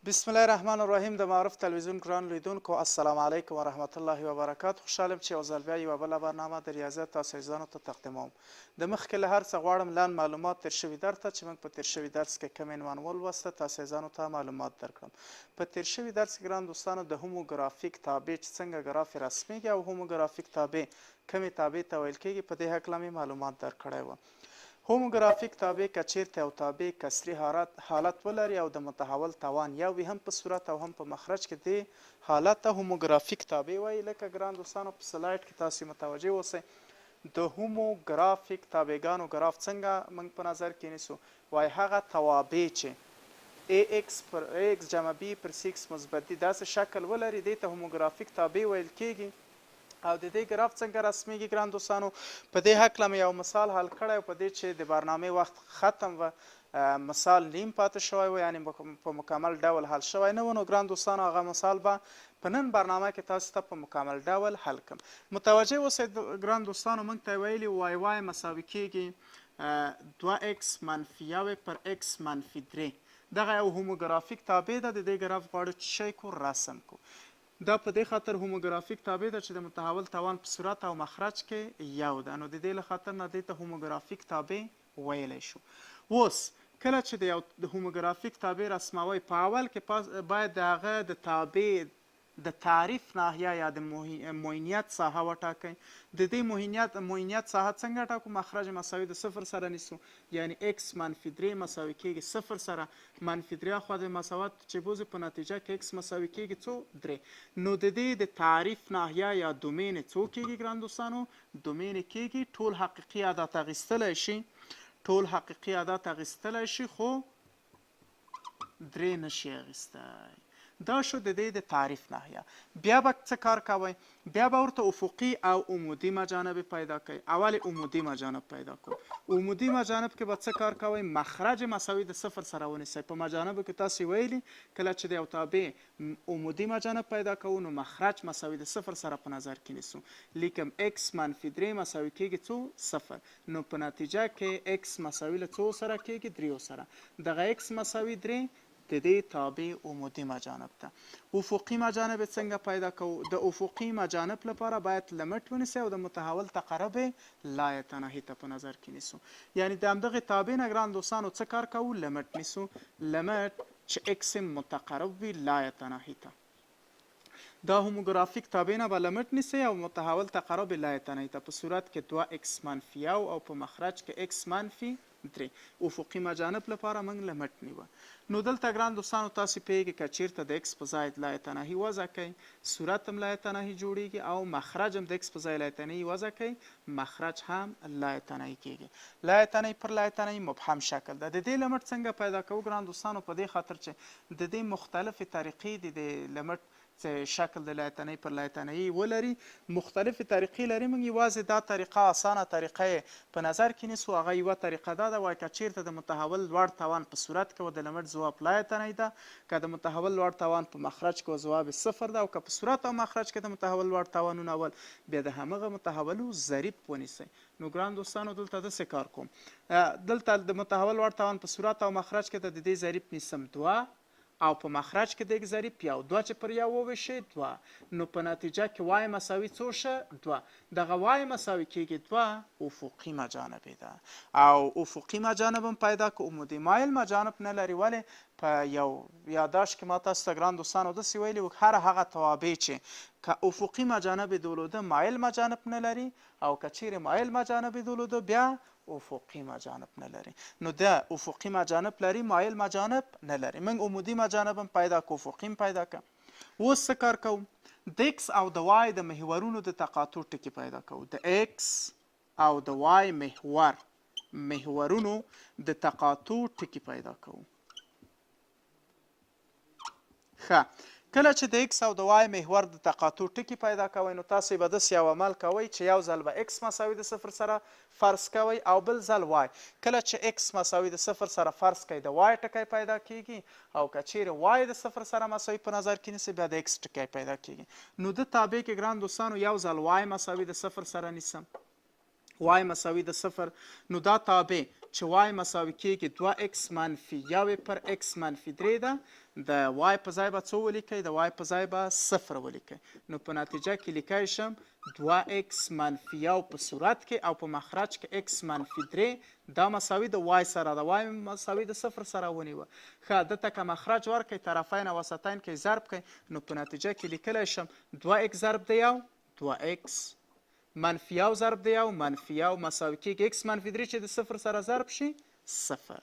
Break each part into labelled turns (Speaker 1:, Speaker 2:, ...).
Speaker 1: بسم الله الرحمن الرحیم. د معارف تلویزیون ګران لیدونکو السلام علیکم و رحمت الله و برکاته. خوشحالم چې یو ځل بیا یوه بله برنامه د ریاضیات تاسو عزیزانو ته تقدیموم. د مخکې له هر څه غواړم لاندې معلومات تیر شوي درته چې موږ په تیر شوي درس کې کوم عنوان ولوسته تاسو عزیزانو ته معلومات درکړم. په تیر شوي درس کې ګران دوستانو د هوموګرافیک تابع چې څنګه ګراف رسمیږي او هوموګرافیک تابع کومې تابع ته ویل کېږي په دې هکله مې معلومات درکړی وه. هوموګرافیک تابع که چیرته یو تابع کسري حالت ولري او د متحول توان یا وي هم په صورت او هم په مخرج کې دې حالت ته هوموګرافیک تابع وایي. لکه ګران دوستانو په سلایډ کې تاسو متوجه اوسئ د هوموګرافیک تابعګانو ګراف څنګه موږ په نظر کې نیسو. وایي هغه توابع چې ax پر ax جمع b پر cx مثبت دي داسې شکل ولري دې ته هوموګرافیک تابع ویل کېږي. او د دې ګراف څنګه رسمیږي ګران دوستانو په دې هکله مې یو مثال حل کړی په دې چې د برنامې وخت ختم و مثال نیم پاتې شوی و یعنې په مکمل ډول حل شوی نه و. نو ګران دوستانو هغه مثال به په نن برنامه کې تاسو ته په مکمل ډول حل کړم. متوجه اوسئ ګران دوستانو موږ ته ویلي وای وای مساوي کېږي 2x منفي یو پر x منفي 3. دغه یو هوموګرافیک تابع ده. د دې ګراف غواړو چې شی کو رسم کو. دا په دې خاطر هوموګرافیک تابع ده چې د متحول توان په صورت او مخرج کې یو ده. نو د دې له خاطر نه دې ته هوموګرافیک تابع ویلی شو. اوس کله چې د یو هوموګرافیک تابع رسموئ په اول کې باید د هغه د تابع د تعریف ناحیه یا د معینیت ساحه وټاکئ. د دې معینیت ساحه څنګه ټاکو؟ مخرج مساوي د صفر سره نیسو یعنی x منفي 3 مساوي کېږي صفر سره منفي 3 خوا د مساوات چې بوزي په نتیجه کې x مساوي کېږي څو 3. نو د دې د تعریف ناحیه یا دومین څو کېږي ګران دوستانو؟ دومین کېږي ټول حقیقي عدد اخیستلی شي ټول حقیقي عدد اخیستلی شي خو 3 نشي اخیستی. دا شو د دې د تعریف ناحیه. بیا به څه کار کوئ؟ بیا به ورته افقي او عمودي مجانب پیدا کوئ. اول عمودي مجانب پیدا کوو. عمودي مجانب کې به څه کار کوئ؟ مخرج مساوي د صفر سره ونیسئ. په مجانبو کې تاسو ویلي کله چې د یو تابع عمودي مجانب پیدا کوو نو مخرج مساوي د صفر سره په نظر کې نیسو. لیکم x منفي 3 مساوي کېږي څو؟ صفر. نو په نتیجه کې x مساوي له څو سره کېږي؟ 3 سره. دغه x مساوي 3 د دې تابع عمودي مجانب ته. افقي مجانب څنګه پیدا کوو؟ د افقي مجانب لپاره باید لمټ ونیسئ او د متحول تقرب لایه ناحیې ته په نظر کې نیسو. یعنی د همدغې تابع نه ګران دوستانو څه کار کوو؟ لمټ نیسو. لمټ چې x متقرب وي لایه ناحیې ته. دا هوموګرافیک تابع نه به لمټ نیسئ او متحول تقرب لایه ناحیې ته په صورت کې 2x منفي یو او په مخرج کې x منفي 3. افقي مجانب لپاره موږ لمټ نیوه. نو دلته ګران دوستانو تاسو پوهیږئ که چیرته د x په ځای لایه ناحیې وضع کوئ صورت هم لایه ناحیې جوړیږي او مخرج هم د x په ځای لایه ناحیې وضع کوئ مخرج هم لایه ناحیې کېږي. لایه ناحیې پر لایه ناحیې مبهم شکل ده. د دې لمټ څنګه پیدا کوو ګران دوستانو؟ په دې خاطر چې د دې مختلفې طریقې دي د لمټ شکل د لایه ناحیې پر لایه ناحیې ولري. مختلفې طریقې لري. موږ یوازې دا طریقه اسانه طریقه یې په نظر کې نیسو. هغه یوه طریقه دا ده وایي که چیرته د متحول لوړ توان په صورت کې و د لمټ ځواب لایه ناحیې ده که د متحول لوړ توان په مخرج کې و ځواب صفر ده او که په صورت او مخرج کې د متحول لوړ توانونه اول بیا د همغه متحولو ضریب ونیسئ. نو ګران دوستانو دلته داسې کار کوم. دلته د متحول لوړ توان په صورت او مخرج کې د دې ضریب نیسم 2 او په مخرج کې د ضریب یو 2 چې پر یو وویشي 2. نو په نتیجه کې وای مساوي څو شه؟ 2. دغه وای مساوي کېږي 2 افقي مجانب ده. او افقي مجانب هم پیدا که عمودي مایل مجانب نه لري. ولې؟ په یو یاداشت کې ما تاسو ته ګران دوستانو داسې ویلي وو هر هغه توابع چې که افقي مجانب درلوده مایل مجانب نه لري او که چیرې مایل مجانب درلوده بیا افقي مجانب نه لري. نو د افقي مجانب لري مایل مجانب نه لري. موږ عمودي مجانب هم پیدا کو افقي هم پیدا که. اوس څه کار کوو؟ د x او د y د محورونو د تقاطع ټکي پیدا کوو. د x او د y محورونو د تقاطع ټکي پیدا کوو. ښه کله چې د x او د y محور د تقاطع ټکي پیدا کوئ نو تاسو به داسې یو عمل کوئ چې یو ځل به x مساوي د صفر سره فرض کوئ او بل ځل y. کله چې x مساوي د صفر سره فرض کوئ د y ټکی پیدا کېږي او که چیرې y د صفر سره مساوي په نظر کې نیسئ بیا د x ټکی پیدا کېږي. نو د تابع کې ګران دوستانو یو ځل y مساوي د صفر سره نیسم y مساوي د صفر. نو دا تابع چې وای مساوي کېږي 2x منفي 1 پر x منفي 3 ده د وای په ځای به څه ولیکئ د وای په ځای به 0 ولیکئ نو په نتیجه کې لیکای شم 2x منفي 1 په صورت کې او په مخرج کې x منفي 3 دا مساوي د وای سره د وای مساوي د 0 سره ونیوه ښه دلته که مخرج ورکئ طرفین او وسطین کې ضرب کړئ نو په نتیجه کې لیکلی شم 2x ضرب د 1 2x منفي 1 ضرب د 1 منفي 1 مساوي کېږي x منفي 3 چې د 0 سره ضرب شي 0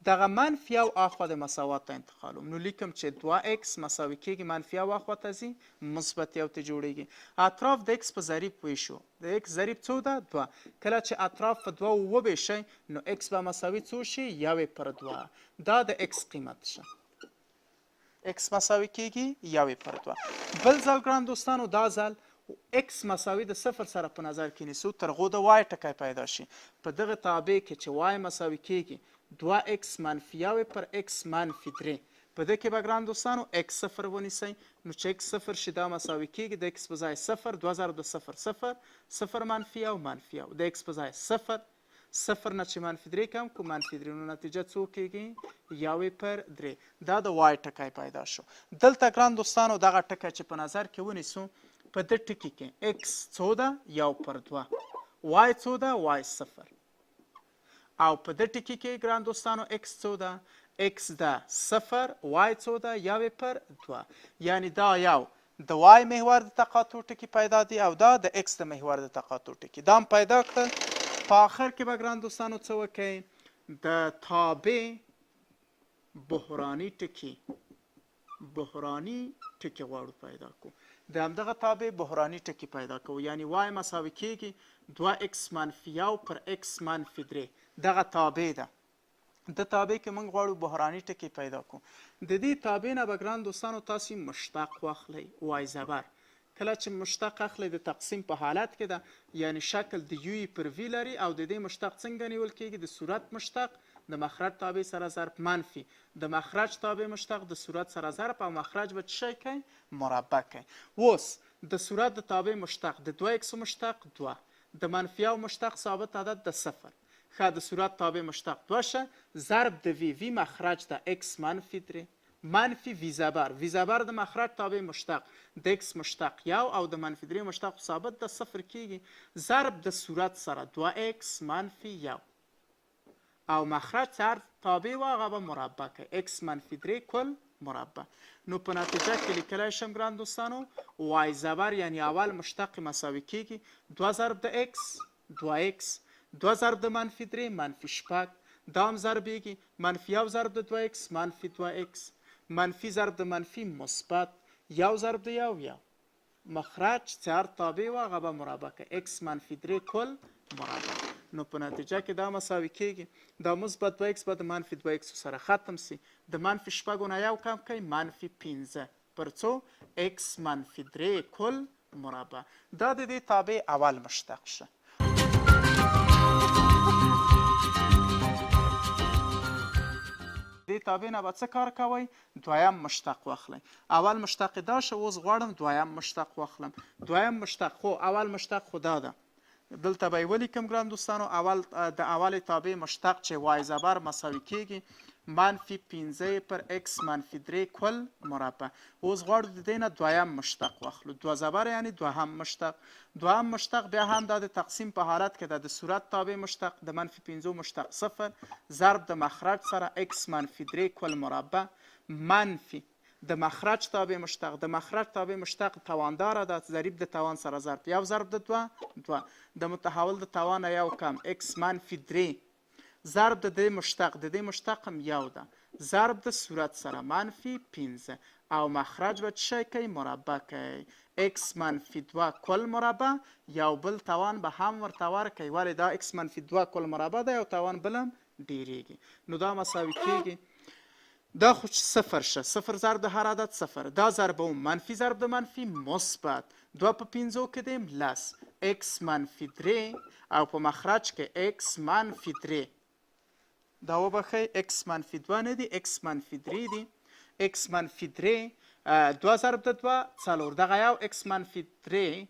Speaker 1: دغه منفي 1 اخوا د مساوات ته انتقالوم نو لیکم چې 2x مساوي کېږي منفي 1 اخوا ته ځي مثبت 1 ته جوړیږي اطراف د x په ضریب ویشو د x ضریب څو ده 2 کله چې اطراف په 2 وویشئ نو x به مساوي څو شي 1 پر 2 دا د x قیمت شه x مساوي کېږي 1 پر 2 بل ځل ګران دوستانو دا ځل x مساوي د 0 سره په نظر کې نیسو تر هغو د y ټکی پیدا شي په دغه تابع کې چې y مساوي کېږي 2x منفي 1 پر x منفي 3 په دې کې به ګران دوستانو x 0 ونیسئ نو چې x 0 شي دا مساوي کېږي د x په ځای 0 2 ضرب د 0 0 0 منفي 1 منفي 1 د x په ځای 0 0 نه چې منفي 3 کم کو منفي 3 نو نتیجه څو کېږي 1 پر 3 دا د y ټکی پیدا شو دلته ګران دوستانو دغه ټکی چې په نظر کې ونیسو په دې ټکي کې x څو ده 1 پر 2 y څو ده y 0 او په دې ټکي کې ګران دوستانو x څو ده x ده 0 y څو ده 1 پر 2 یعنی دا یو د y محور د تقاطع ټکي پیدا دي او دا د x د محور د تقاطع ټکي دا هم پیدا کړل په آخر کې به ګران دوستانو څه وکئ د تابع بحراني ټکي غواړو پیدا کو د همدغه تابع بحراني ټکي پیدا کوو یعنی y مساوي کېږي 2x منفي 1 پر x منفي 3 دغه تابع ده د تابع کې موږ غواړو بحراني ټکي پیدا کوو د دې تابع نه به ګران دوستانو تاسو مشتق واخلئ y زبر کله چې مشتق اخلئ د تقسیم په حالت کې ده یعنی شکل د یو پر وی لري او د دې مشتق څنګه نیول کېږي د صورت مشتق د مخرج تابع سره ضرب منفي د مخرج تابع مشتق د صورت سره ضرب او مخرج به څه کوي مربع کوي اوس د صورت د تابع مشتق د 2x مشتق 2 د منفي 1 مشتق ثابت عدد د 0 ښه د صورت تابع مشتق 2 شه ضرب د وی مخرج د x منفي 3 منفي وی زبر د مخرج تابع مشتق د x مشتق 1 او د منفي 3 مشتق ثابت د 0 کېږي ضرب د صورت سره 2x منفي 1 او مخرج سر تابع و هغه به مربع کوي x منفي 3 کل مربع نو په نتیجه کې لیکلی شم ګران دوستانو y زبر یعنی اول مشتق مساوي کېږي 2 ضرب د x 2x 2 ضرب د منفي 3 منفي 6 دا هم ضربېږي منفي 1 ضرب د 2x منفي 2x منفي ضرب د منفي مثبت 1 ضرب د 1 مخرج سر تابع و هغه به مربع کوي x منفي 3 کل مربع نو په نتیجه کې دا مساوي کېږي دا مثبت 2x به د منفي 2x سره ختم سي د منفي 6 نه 1 کم کوي منفي 15 پر څو x منفي 3 کل مربع دا د دې تابع اول مشتق شه دې تابع نه به څه کار کوئ دویم مشتق واخلئ اول مشتق دا شه اوس غواړم دویم مشتق واخلم دویم مشتق خو اول مشتق خو دا ده دلته به یې ولیکم ګران دوستانو د اولې تابع مشتق چې y زبر مساوي کېږي منفي 15 پر x منفي 3 کل مربع اوس غواړو د دې نه دویم مشتق واخلو 2 زبر یعنی دوهم مشتق بیا هم دا د تقسیم په حالت کې ده د صورت تابع مشتق د منفي 15 مشتق 0 ضرب د مخرج سره x منفي 3 کل مربع منفي د مخرج تابع مشتق تواندار ده ضریب د توان سره ضرب 1 ضرب د 2 د متحول د توان 1 کم x منفي 3 ضرب د دې مشتق هم 1 ده ضرب د صورت سره منفي 15 او مخرج به څه کوي مربع کوي x منفي 2 کل مربع یو بل توان به هم ورته ورکوي ولې دا x منفي 2 کل مربع ده یو توان بل هم ډیریږي نو دا مساوي کېږي دا خو 0 شه 0 ضرب د هر عدد 0 دا ضرب منفي ضرب د منفي مثبت 2 په 15 کې دیم لس x منفي 3 او په مخرج کې x منفي 3 دا وبخئ x منفي 2 نه دی x منفي 3 دی x منفي 3 2 ضرب د 2 څلور دغه یو x منفي 3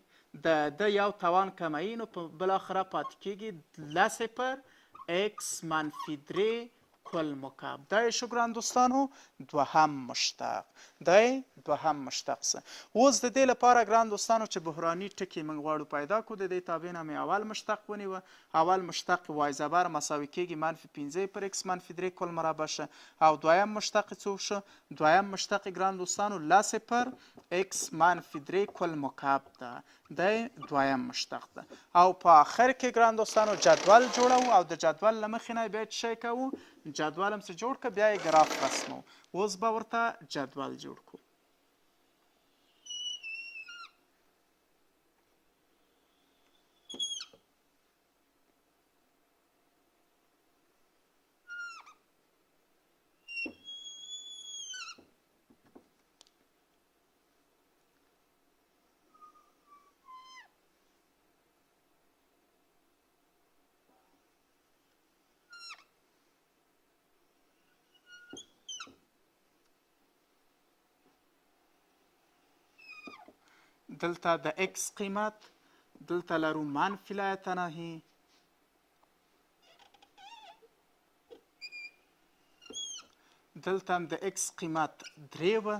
Speaker 1: د یو توان کموي نو په بل اخره پاتې کېږي لس پر x منفی 3 کل مکعب. دا شو ګران دوستانو دوهم مشتق. دا دوهم مشتق سه. اوس د دې لپاره ګران دوستانو چې بحراني ټکي موږ غواړو پیدا کړو، د دې تابع نه مې اول مشتق ونیوه. اول مشتق وای زبر مساوي کېږي منفي 15 پر x منفي 3 کل مربع شه، او دویم مشتق څه شو؟ دویم مشتق ګران دوستانو لس پر x منفي 3 کل مکعب ده. دا دویم مشتق ده. او په آخر کې ګران دوستانو جدول جوړو، او د جدول له مخې نه بیا څه کوو؟ جدول هم څه جوړ که، بیا یې ګراف رسمو. اوس به ورته جدول جوړ کړو. دلته د x قیمت، دلته لرو منفی لایه نهی، دلته هم د x قیمت 3 و،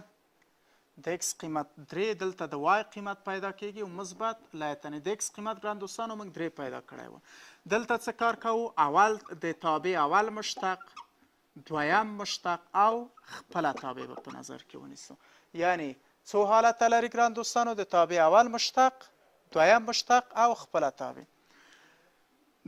Speaker 1: د x قیمت 3، دلته د y قیمت پیدا کیږي او مثبت لایه نهی. د x قیمت ګران دوستانو موږ 3 پیدا کړی و. دلته څه کار کوو؟ اول د تابع اول مشتق، دویم مشتق او خپله تابع به په نظر کې ونیسو. یعنی څو حالته لري ګران دوستانو؟ د تابع اول مشتق، دویم مشتق او خپله تابع.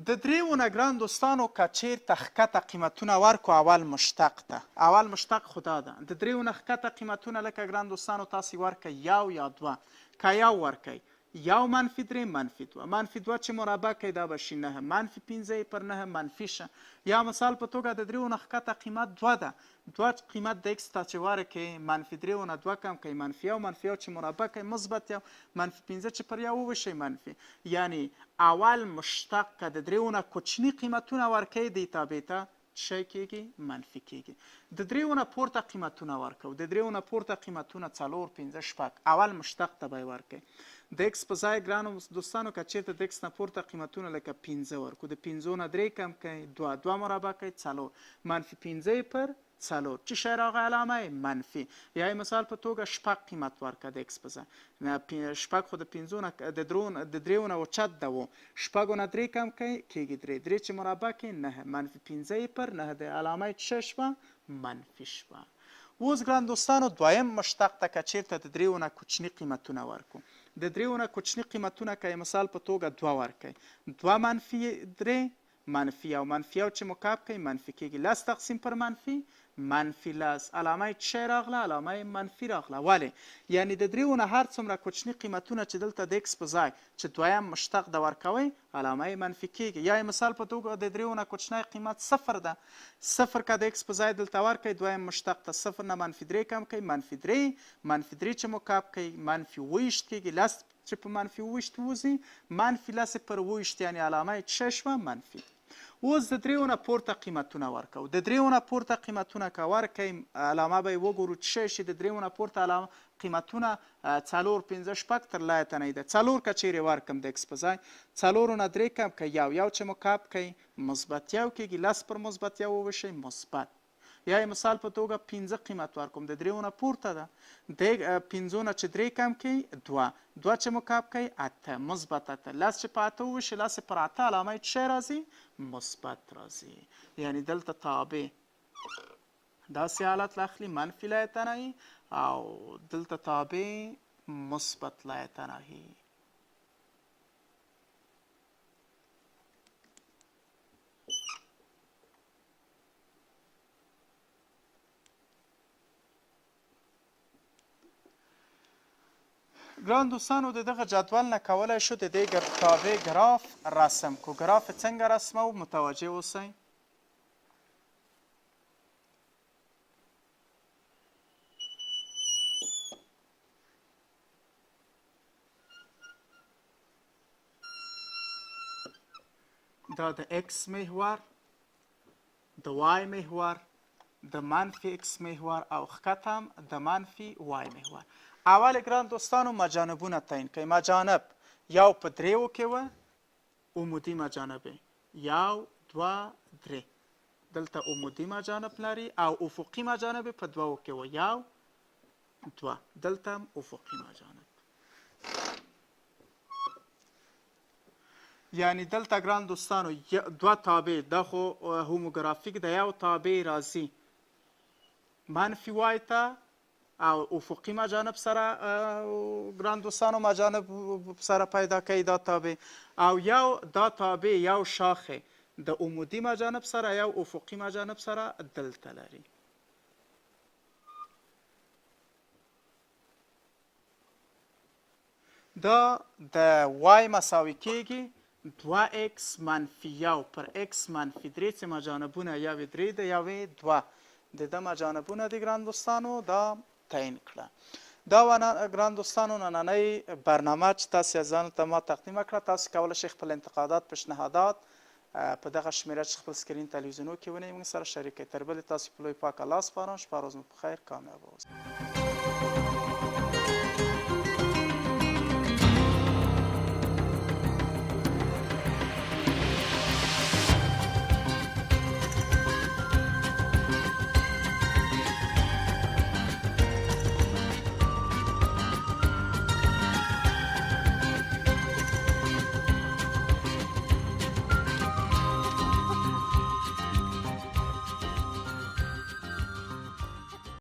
Speaker 1: د دریونه ګران دوستانو که چیرته ښکته قیمتونه ورکو اول مشتق ته، اول مشتق خو دا ده، د دریونه ښکته قیمتونه لکه ګران دوستانو تاسې ورکئ یو یا دوه. که یو ورکئ یو منفي 3 منفي 2، منفي 2 چې مربع کوي دا به شي 9، منفي 15 پر 9 منفي شه. یا مثال په توګه د دریونه ښکته قیمت 2 ده، 2 قیمت د x ته چې ورکړئ منفي 3 نه 2 کم کوئ منفي 1، منفي 1 چې مربع کوي مثبت 1، منفي 15 چې پر 1 وویشئ منفي. یعنی اول مشتق که د دریونه کوچني قیمتونه ورکوي دې تابع ته شی کېږي؟ منفي کېږي. د دریونه پورته قیمتونه ورکو، د دریونه پورته قیمتونه 4 5 6 اول مشتق ته به یې ورکوئ. د x په ځای ګرانو دوستانو که چېرته د x نه پورته قیمتونه لکه 15 ورکو، د 15 نه 3 کم کوئ 2، 2 مربع کوئ 4، منفي 15 پر 4 چې شی راغی علامه منفي. یا مثال په توګه شپږ قیمت ورکړه د x په ځای، شپږ خو د 15 نه د دریو نه اوچت ده و، شپږو نه 3 کم کوئ کېږي 3، 3 چې مربع کوي 9، منفي 15 پر 9 د علامه څه شوه؟ منفي شوه. اوس ګران دوستانو دویم مشتق ته که چېرته د دریونه کوچني قیمتونه ورکو، د دریونه کوچني قیمتونه که مثال په توګه 2 ورکئ، 2 منفي 3 منفي 1، منفي 1 چې مکعب کوي منفي کېږي، 10 تقسیم پر منفي منفي 10، علامه یې څه راغله؟ علامه یې منفي راغله. ولې؟ یعنی د دریونه هر څومره کوچني قیمتونه چې دلته د x په ځای چې دویم مشتق د ورکوئ علامه یې منفي کېږي. یا مثال په توګه د دریونه کوچنی قیمت 0 ده، 0 که د x په ځای دلته ورکوئ دویم مشتق ته 0 نه منفي 3 کم کوئ منفي 3، منفي 3 چې مکعب کوي منفي 20 کېږي، 10 چې په منفي 20 وځي منفي 10 پر 20، یعنی علامه یې څه شوه؟ منفي. اوس د دریونه پورته قیمتونه ورکو، د دریونه پورته قیمتونه که ورکئ علامه به یې وګورو څه شي. د دریونه پورته علامه قیمتونه 4 5 6 تر لایه تنهی ده. 4 که چیرې ورکم د x په ځای 4 نه 3 کم که یو چې مکعب کوي مثبت 1 کېږي، 10 پر مثبت 1 وویشئ مثبت. یا مثال په توګه 15 قیمت ورکوم، د دریونه پورته ده، د 15 نه چې 3 کم کوي 2، 2 چې مکعب کوي 8 مثبت 8، 10 چې په 8 وویشئ 10 پر 8 علامه یې څه راځي؟ مثبت راځي. یعنی دلته تابع داسې حالت اخلي منفي لایه تنهی، او دلته تابع مثبت لایه تنهی. ګران دوستانو د دغه جدول نه کولی شو د دې تابع ګراف رسم کو. ګراف څنګه رسمو؟ متوجه اوسئ. دا د x محور، د y محور، د منفي x محور او ښکته هم د منفي y محور. اول ګران دوستانو مجانبونه تعیین کړئ. مجانب یو په 3 کې و، عمودي مجانب 1 2 2 3 دلته عمودي مجانب لري او افقي مجانب په دوو کې و 1 2 دلته هم افقي مجانب یعنی دلته ګران دوستانو 2 تابع دا خو هوموگرافیک د یو تابع راځي منفي وای ته او افقي مجانب سره ګران دوستانو مجانب سره پیدا کوي دا تابع او یو دا تابع یو شاخه د عمودي مجانب سره یو افقي مجانب سره دلته لري دا د وای مساوي کیږي 2x منفي 1 پر x منفي 3 چې مجانبونه یو 3 د یو 2 د مجانبونه د ګران دوستانو دا تعیین کړه دا ګران دوستانو نننۍ برنامه چې تاسو ځان ته ما تقدیم کړه تاسو کولی شئ خپل انتقادات پیشنهادات په دغه شمیره چې خپل سکرین تلویزیونو کې ونیئ موږ سره شریک کړئ تر بلې تاسو په لوی پاک الله سپارم شپه روز مو په خیر کامیاب اوسئ